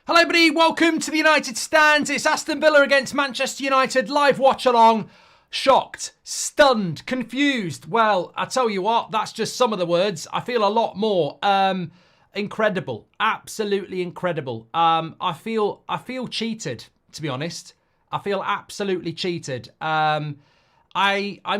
Hello everybody, welcome to the United Stand. It's Aston Villa against Manchester United, live watch along. Shocked, stunned, confused. Well, I tell you what, that's just some of the words. I feel a lot more. Incredible, absolutely incredible. I feel cheated, to be honest. I feel absolutely cheated. I'm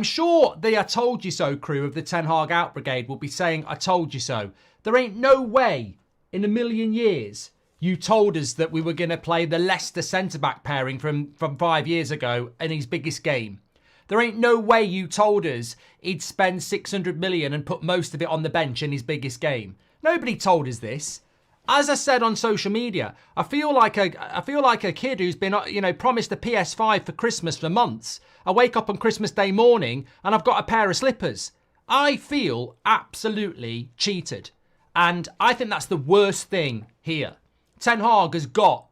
sure the I told you so crew of the Ten Hag out brigade will be saying, I told you so. There ain't no way in a million years you told us that we were going to play the Leicester centre-back pairing from 5 years ago in his biggest game. There ain't no way you told us he'd spend 600 million and put most of it on the bench in his biggest game. Nobody told us this. As I said on social media, I feel like a kid who's been, promised a PS5 for Christmas for months. I wake up on Christmas Day morning and I've got a pair of slippers. I feel absolutely cheated. And I think that's the worst thing here. Ten Hag has got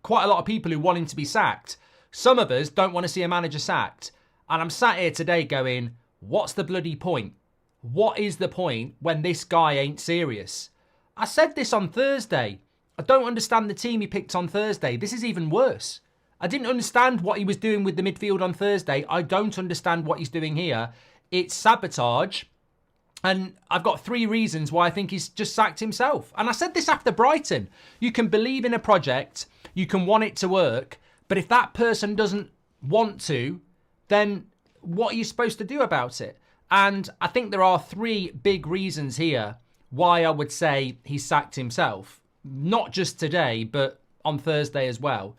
quite a lot of people who want him to be sacked. Some of us don't want to see a manager sacked. And I'm sat here today going, what's the bloody point? What is the point when this guy ain't serious? I said this on Thursday. I don't understand the team he picked on Thursday. This is even worse. I didn't understand what he was doing with the midfield on Thursday. I don't understand what he's doing here. It's sabotage. And I've got 3 reasons why I think he's just sacked himself. And I said this after Brighton. You can believe in a project, you can want it to work, but if that person doesn't want to, then what are you supposed to do about it? And I think there are 3 big reasons here why I would say he sacked himself. Not just today, but on Thursday as well.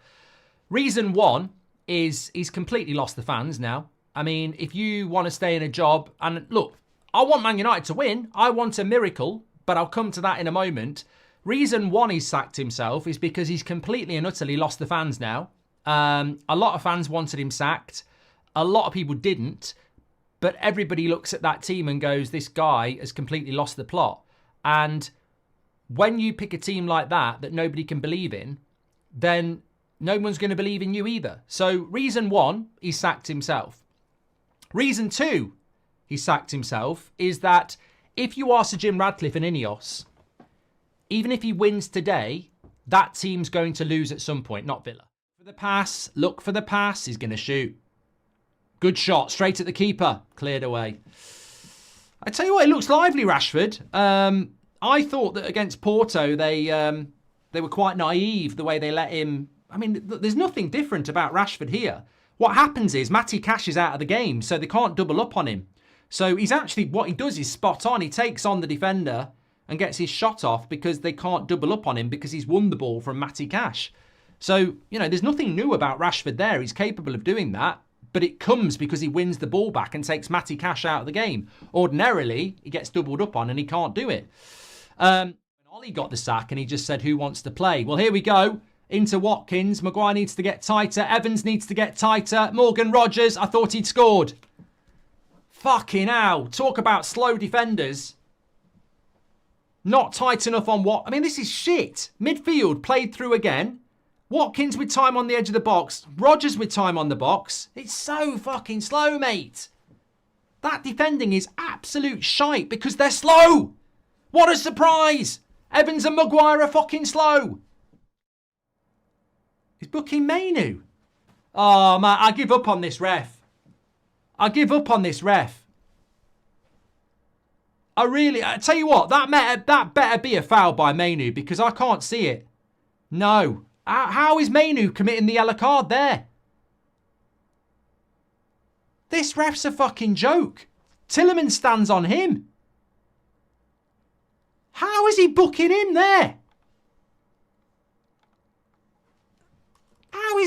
Reason 1 is he's completely lost the fans now. I mean, if you want to stay in a job, and look, I want Man United to win. I want a miracle, but I'll come to that in a moment. Reason 1 he's sacked himself is because he's completely and utterly lost the fans now. A lot of fans wanted him sacked. A lot of people didn't. But everybody looks at that team and goes, this guy has completely lost the plot. And when you pick a team like that nobody can believe in, then no one's going to believe in you either. So reason 1, he sacked himself. Reason 2, he sacked himself, is that if you are Sir Jim Ratcliffe and Ineos, even if he wins today, that team's going to lose at some point, not Villa. For the pass, look for the pass, he's going to shoot. Good shot, straight at the keeper, cleared away. I tell you what, it looks lively, Rashford. I thought that against Porto, they were quite naive the way they let him. I mean, there's nothing different about Rashford here. What happens is Matty Cash is out of the game, so they can't double up on him. So he's actually, what he does is spot on. He takes on the defender and gets his shot off because they can't double up on him because he's won the ball from Matty Cash. So, there's nothing new about Rashford there. He's capable of doing that, but it comes because he wins the ball back and takes Matty Cash out of the game. Ordinarily, he gets doubled up on and he can't do it. Ollie got the sack and he just said, who wants to play? Well, here we go. Into Watkins. Maguire needs to get tighter. Evans needs to get tighter. Morgan Rogers, I thought he'd scored. Fucking hell. Talk about slow defenders. Not tight enough on what? I mean, this is shit. Midfield played through again. Watkins with time on the edge of the box. Rogers with time on the box. It's so fucking slow, mate. That defending is absolute shite because they're slow. What a surprise. Evans and Maguire are fucking slow. He's booking Mainu. Oh, man, I give up on this ref. I give up on this ref. I tell you what, that better be a foul by Mainu because I can't see it. No. How is Mainu committing the yellow card there? This ref's a fucking joke. Tielemans stands on him. How is he booking him there? How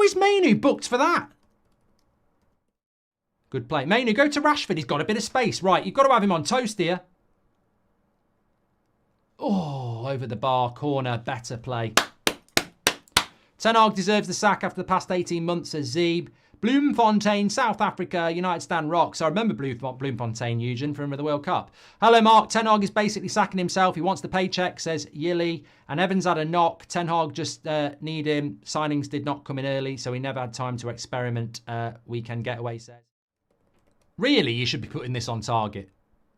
is Mainu booked for that? Good play. Mainu, go to Rashford. He's got a bit of space. Right, you've got to have him on toast here. Oh, over the bar, corner. Better play. Ten Hag deserves the sack after the past 18 months, says Zeeb. Bloemfontein, South Africa, United Stand Rocks. I remember Bloemfontein, Eugen, from the World Cup. Hello, Mark. Ten Hag is basically sacking himself. He wants the paycheck, says Yili. And Evans had a knock. Ten Hag just need him. Signings did not come in early, so he never had time to experiment. Weekend getaway, says. Really, you should be putting this on target.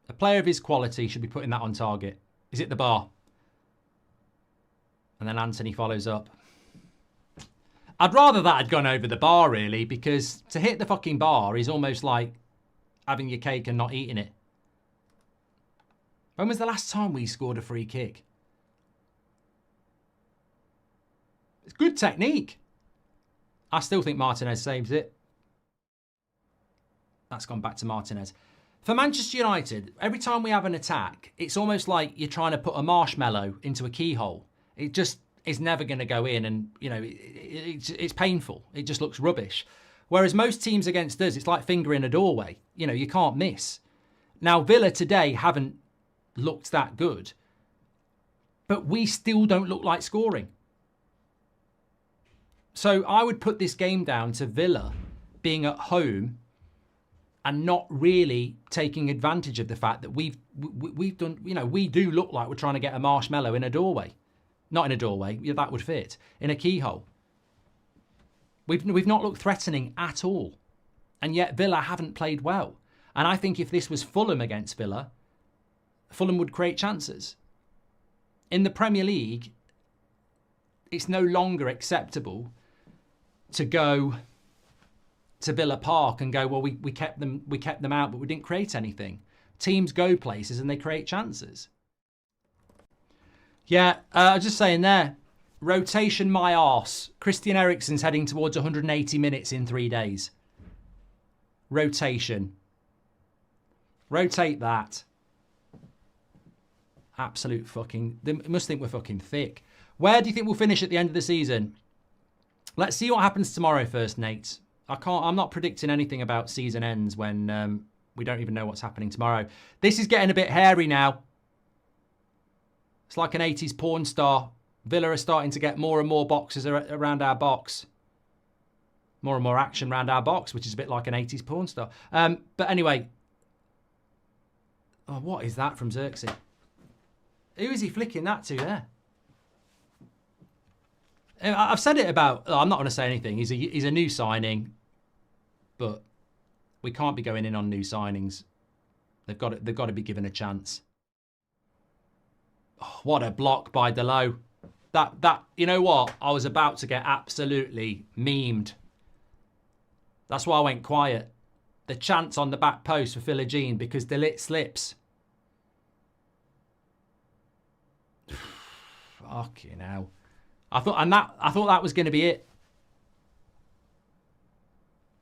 A player of his quality should be putting that on target. Is it the bar? And then Anthony follows up. I'd rather that had gone over the bar, really, because to hit the fucking bar is almost like having your cake and not eating it. When was the last time we scored a free kick? It's good technique. I still think Martinez saves it. That's gone back to Martinez. For Manchester United, every time we have an attack, it's almost like you're trying to put a marshmallow into a keyhole. It just is never going to go in, and you know it's painful. It just looks rubbish. Whereas most teams against us, it's like fingering a doorway. You know, you can't miss. Now, Villa today haven't looked that good, but we still don't look like scoring. So I would put this game down to Villa being at home and not really taking advantage of the fact that we've done, you know, we do look like we're trying to get a marshmallow in a doorway. Not in a doorway, yeah, that would fit. In a keyhole. We've not looked threatening at all. And yet Villa haven't played well. And I think if this was Fulham against Villa, Fulham would create chances. In the Premier League, it's no longer acceptable to go to Villa Park and go, well, we kept them out, but we didn't create anything. Teams go places and they create chances. Yeah, I was just saying there, rotation my arse. Christian Eriksen's heading towards 180 minutes in 3 days. Rotation. Rotate that. Absolute fucking... They must think we're fucking thick. Where do you think we'll finish at the end of the season? Let's see what happens tomorrow first, Nate. I'm not predicting anything about season ends when we don't even know what's happening tomorrow. This is getting a bit hairy now. It's like an 80s porn star. Villa are starting to get more and more boxes around our box. More and more action around our box, which is a bit like an 80s porn star. But anyway. Oh, what is that from Xerxes? Who is he flicking that to there? I've said it about... I'm not going to say anything. He's a new signing. But we can't be going in on new signings. They've got to be given a chance. Oh, what a block by Delo. That you know what? I was about to get absolutely memed. That's why I went quiet. The chance on the back post for Philogene because De Ligt slips. Fucking hell. I thought that was going to be it.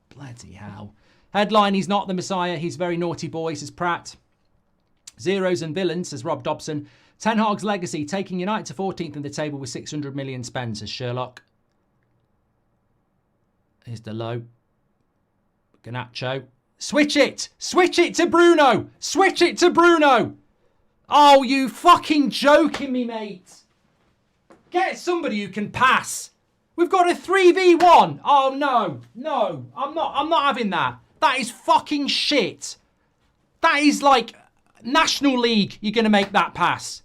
Bloody hell. Headline, he's not the Messiah. He's very naughty boy, says Pratt. Zeros and villains, says Rob Dobson. Ten Hag's legacy, taking United to 14th in the table with 600 million spent, says Sherlock. Here's the low. Garnacho. Switch it! Switch it to Bruno! Switch it to Bruno! Oh, you fucking joking me, mate. Get somebody who can pass. We've got a 3v1. Oh, no. No, I'm not having that. That is fucking shit. That is like National League. You're going to make that pass.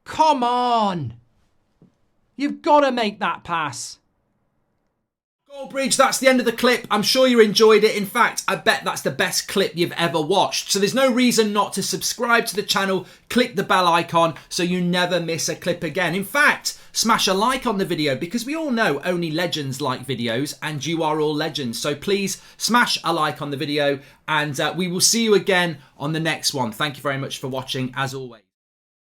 Come on. You've got to make that pass. Goldbridge, that's the end of the clip. I'm sure you enjoyed it. In fact, I bet that's the best clip you've ever watched. So there's no reason not to subscribe to the channel, click the bell icon so you never miss a clip again. In fact, smash a like on the video because we all know only legends like videos and you are all legends. So please smash a like on the video and we will see you again on the next one. Thank you very much for watching as always.